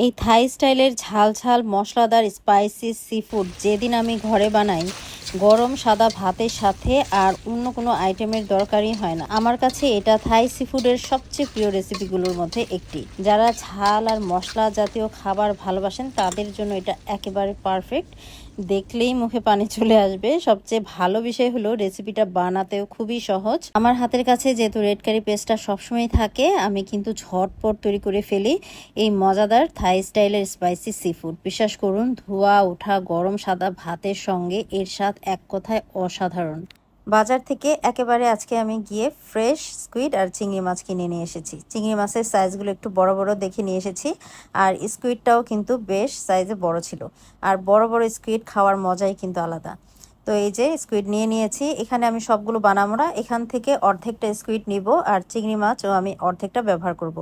এই থাই স্টাইলের ঝাল ঝাল মশলাদার স্পাইসি সিফুড যেদিন আমি ঘরে বানাই, গরম সাদা ভাতের সাথে আর অন্য কোনো আইটেমের দরকারই হয় না। আমার কাছে এটা থাই সিফুডের সবচেয়ে প্রিয় রেসিপিগুলোর মধ্যে একটি। যারা ঝাল আর মশলা জাতীয় খাবার ভালোবাসেন তাদের জন্য এটা একেবারে পারফেক্ট। দেখলেই মুখে পানি চলে আসবে। সবচেয়ে ভালো বিষয় হলো রেসিপিটা বানাতেও খুবই সহজ। আমার হাতের কাছে যেহেতু রেড কারি পেস্টটা সবসময় থাকে, আমি কিন্তু ঝটপট তৈরি করে ফেলি এই মজাদার থাই স্টাইলের স্পাইসি সিফুড। বিশ্বাস করুন, ধোয়া ওঠা গরম সাদা ভাতের সঙ্গে এর স্বাদ এক কথায় অসাধারণ। বাজার থেকে একেবারে আজকে আমি গিয়ে ফ্রেশ স্কুইড আর চিংড়ি মাছ কিনে নিয়ে এসেছি। চিংড়ি মাছের সাইজগুলো একটু বড় বড় দেখে নিয়ে এসেছি, আর স্কুইডটাও কিন্তু বেশ সাইজে বড় ছিল। আর বড় বড় স্কুইড খাওয়ার মজাই কিন্তু আলাদা। তো এই যে স্কুইড নিয়ে নিয়েছি, এখানে আমি সবগুলো বানাবো না, এখান থেকে অর্ধেকটা স্কুইড নিব আর চিংড়ি মাছও আমি অর্ধেকটা ব্যবহার করব।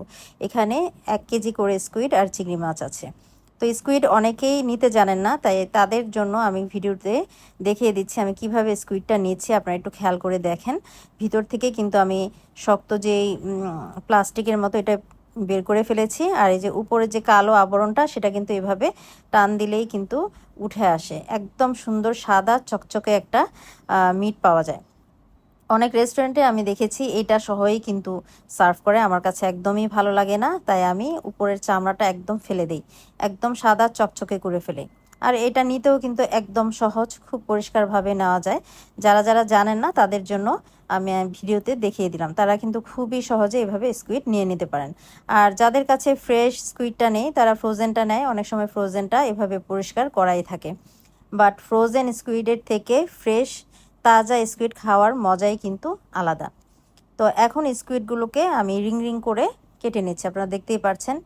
এখানে 1 কেজি করে স্কুইড আর চিংড়ি মাছ আছে। তো স্কুইড অনেকেই নিতে জানেন না, তাই তাদের জন্য আমি ভিডিওতে দেখিয়ে দিচ্ছি আমি কিভাবে স্কুইডটা নিচ্ছি। আপনারা একটু খেয়াল করে দেখেন, ভিতর থেকে কিন্তু আমি শক্ত যেই প্লাস্টিকের মতো এটা বের করে ফেলেছি। আর এই যে উপরে যে কালো আবরণটা, সেটা কিন্তু এভাবে টান দিলেই কিন্তু উঠে আসে। একদম সুন্দর সাদা চকচকে একটা মিট পাওয়া যায়। অনেক রেস্টুরেন্টে আমি দেখেছি এটা সহই কিন্তু সার্ভ করে। আমার কাছে একদমই ভালো লাগে না, তাই আমি উপরের চামড়াটা একদম ফেলে দিই, একদম সাদা চকচকে করে ফেলে। আর এটা নিতেও কিন্তু একদম সহজ, খুব পরিষ্কারভাবে নেওয়া যায়। যারা যারা জানেন না তাদের জন্য আমি ভিডিওতে দেখিয়ে দিলাম, তারা কিন্তু খুবই সহজে এভাবে স্কুইড নিয়ে নিতে পারেন। আর যাদের কাছে ফ্রেশ স্কুইডটা নেই, তারা ফ্রোজেনটা নেয়। অনেক সময় ফ্রোজেনটা এভাবে পরিষ্কার করাই থাকে, বাট ফ্রোজেন স্কুইডের থেকে ফ্রেশ তাজা স্কুইড খাওয়ার মজাই কিন্তু আলাদা। তো এখন স্কুইডগুলোকে আমি রিং রিং করে কেটে নিচ্ছি। আপনারা দেখতেই পাচ্ছেন,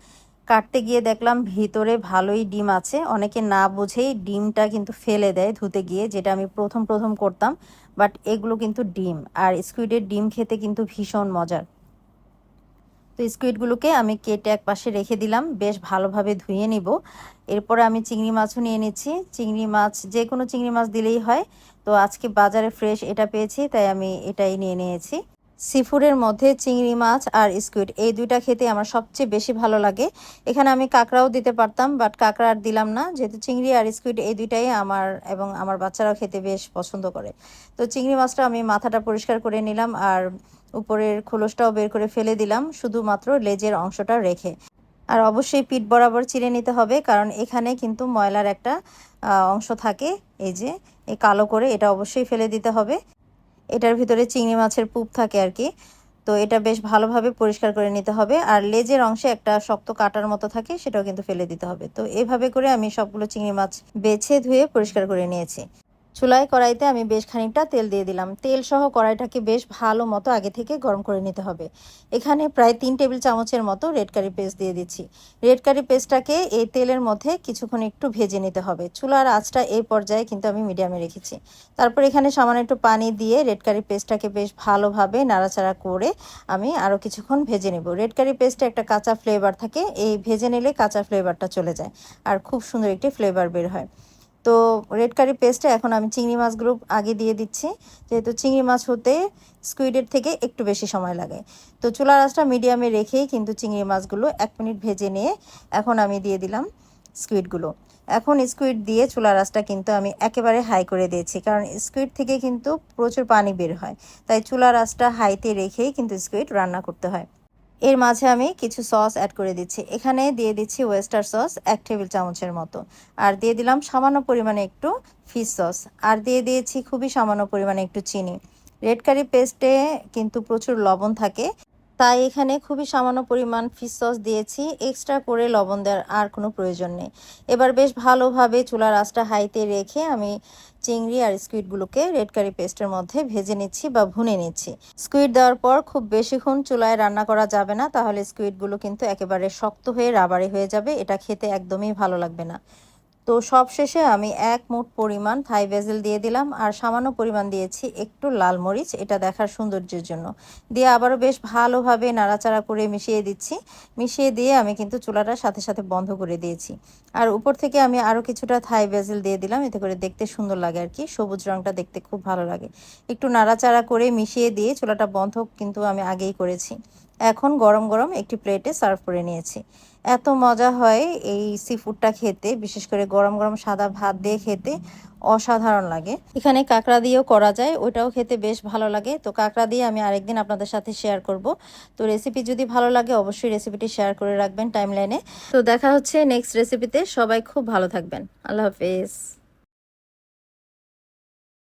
কাটতে গিয়ে দেখলাম ভিতরে ভালোই ডিম আছে। অনেকে না বুঝেই ডিমটা কিন্তু ফেলে দেয় ধুতে গিয়ে, যেটা আমি প্রথম প্রথম করতাম। বাট এগুলো কিন্তু ডিম, আর স্কুইডের ডিম খেতে কিন্তু ভীষণ মজার। তো স্কুইডগুলোকে আমি কেটে এক পাশে রেখে দিলাম, বেশ ভালোভাবে ধুয়ে নিব। এরপরে আমি চিংড়ি মাছও নিয়ে নিচ্ছি। চিংড়ি মাছ যে কোনো চিংড়ি মাছ দিলেই হয়, তো আজকে বাজারে ফ্রেশ এটা পেয়েছি, তাই আমি এটাই নিয়ে নিয়েছি। সিফুডের মধ্যে চিংড়ি মাছ আর স্কুইড এই দুইটা খেতে আমার সবচেয়ে বেশি ভালো লাগে। এখানে আমি কাঁকড়াও দিতে পারতাম, বাট কাঁকড়া আর দিলাম না, যেহেতু চিংড়ি আর স্কুইড এই দুইটাই আমার এবং আমার বাচ্চারাও খেতে বেশ পছন্দ করে। তো চিংড়ি মাছটা আমি মাথাটা পরিষ্কার করে নিলাম, আর উপরের খোলসটাও বের করে ফেলে দিলাম, শুধুমাত্র লেজের অংশটা রেখে। আর অবশ্যই পিঠ বরাবর চিড়ে নিতে হবে, কারণ এখানে কিন্তু ময়লার একটা অংশ থাকে, এই যে এই কালো করে, এটা অবশ্যই ফেলে দিতে হবে। এটার ভিতরে চিংড়ি মাছের পুপ থাকে আর কি। তো এটা বেশ ভালোভাবে পরিষ্কার করে নিতে হবে। আর লেজের অংশে একটা শক্ত কাটার মতো থাকে, সেটাও কিন্তু ফেলে দিতে হবে। তো এভাবে করে আমি সবগুলো চিংড়ি মাছ বেছে ধুয়ে পরিষ্কার করে নিয়েছি। চুলায় কড়াইতে আমি বেশ খানিকটা তেল দিয়ে দিলাম। তেল সহ কড়াইটাকে বেশ ভালো মতো আগে থেকে গরম করে নিতে হবে। এখানে প্রায় 3 টেবিল চামচের মতো রেড কারি পেস্ট দিয়ে দিচ্ছি। রেড কারি পেস্টটাকে এই তেলের মধ্যে কিছুক্ষণ একটু ভেজে নিতে হবে। চুলার আঁচটা এই পর্যায়ে কিন্তু আমি মিডিয়ামে রেখেছি। তারপর এখানে সামান্য একটু পানি দিয়ে রেড কারি পেস্টটাকে বেশ ভালোভাবে নাড়াচাড়া করে আমি আরও কিছুক্ষণ ভেজে নেব। রেড কারি পেস্টে একটা কাঁচা ফ্লেভার থাকে, এই ভেজে নিলে কাঁচা ফ্লেভারটা চলে যায় আর খুব সুন্দর একটি ফ্লেভার বের হয়। তো রেড কারি পেস্টে এখন আমি চিংড়ি মাছগুলো আগে দিয়ে দিচ্ছি, যেহেতু চিংড়ি মাছ হতে স্কুইডের থেকে একটু বেশি সময় লাগে। তো চুলার আঁচটা মিডিয়ামে রেখেই কিন্তু চিংড়ি মাছগুলো 1 মিনিট ভেজে নিয়ে এখন আমি দিয়ে দিলাম স্কুইডগুলো। এখন স্কুইড দিয়ে চুলার আঁচটা কিন্তু আমি একেবারে হাই করে দিয়েছি, কারণ স্কুইড থেকে কিন্তু প্রচুর পানি বের হয়, তাই চুলার আঁচটা হাইতে রেখেই কিন্তু স্কুইড রান্না করতে হয়। এর মাঝে আমি কিছু সস অ্যাড করে দিচ্ছি। এখানে দিয়ে দিচ্ছি ওয়েস্টার সস 1 টেবিল চামচের মতো, আর দিয়ে দিলাম সামান্য পরিমাণে একটু ফিশ সস, আর দিয়ে দিয়েছি খুবই সামান্য পরিমাণে একটু চিনি। রেড কারি পেস্টে কিন্তু প্রচুর লবণ থাকে, তাই এখানে খুবই সামান্য পরিমাণ ফিশ সস দিয়েছি। এক্সট্রা করে লবণ দেওয়ার আর কোনো প্রয়োজন নেই। এবার বেশ ভালোভাবে চুলার আঁচটা হাইতে রেখে আমি চিংড়ি আর স্কুইডগুলোকে রেড কারি পেস্টের মধ্যে ভেজে নিচ্ছি বা ভুনে নিচ্ছি। স্কুইড দেওয়ার পর খুব বেশিক্ষণ চুলায় রান্না করা যাবে না, তাহলে স্কুইডগুলো কিন্তু একেবারে শক্ত হয়ে রাবারি হয়ে যাবে, এটা খেতে একদমই ভালো লাগবে না। তো সব শেষে আমি 1 মুঠ পরিমাণ থাই বেসেল দিয়ে দিলাম, আর সামান্য পরিমাণ দিয়েছি একটু লাল মরিচ, এটা দেখার সৌন্দর্যের জন্য। দিয়ে আবারও বেশ ভালোভাবে নাড়াচাড়া করে মিশিয়ে দিচ্ছি। মিশিয়ে দিয়ে আমি কিন্তু চুলাটা সাথে সাথে বন্ধ করে দিয়েছি। আর উপর থেকে আমি আরও কিছুটা থাই বেসেল দিয়ে দিলাম, এতে করে দেখতে সুন্দর লাগে আর কি, সবুজ রঙটা দেখতে খুব ভালো লাগে। একটু নাড়াচাড়া করে মিশিয়ে দিয়ে চুলাটা বন্ধ কিন্তু আমি আগেই করেছি। এখন গরম গরম একটি প্লেটে সার্ভ করে নিয়েছি। এত মজা হয় এই সি ফুডটা খেতে, বিশেষ করে গরম গরম সাদা ভাত দিয়ে খেতে অসাধারণ লাগে। এখানে কাঁকড়া দিয়েও করা যায়, ওইটাও খেতে বেশ ভালো লাগে। তো কাঁকড়া দিয়ে আমি আরেকদিন আপনাদের সাথে শেয়ার করব। তো রেসিপি যদি ভালো লাগে অবশ্যই রেসিপিটি শেয়ার করে রাখবেন টাইমলাইনে। তো দেখা হচ্ছে নেক্সট রেসিপিতে। সবাই খুব ভালো থাকবেন। আল্লাহ হাফেজ।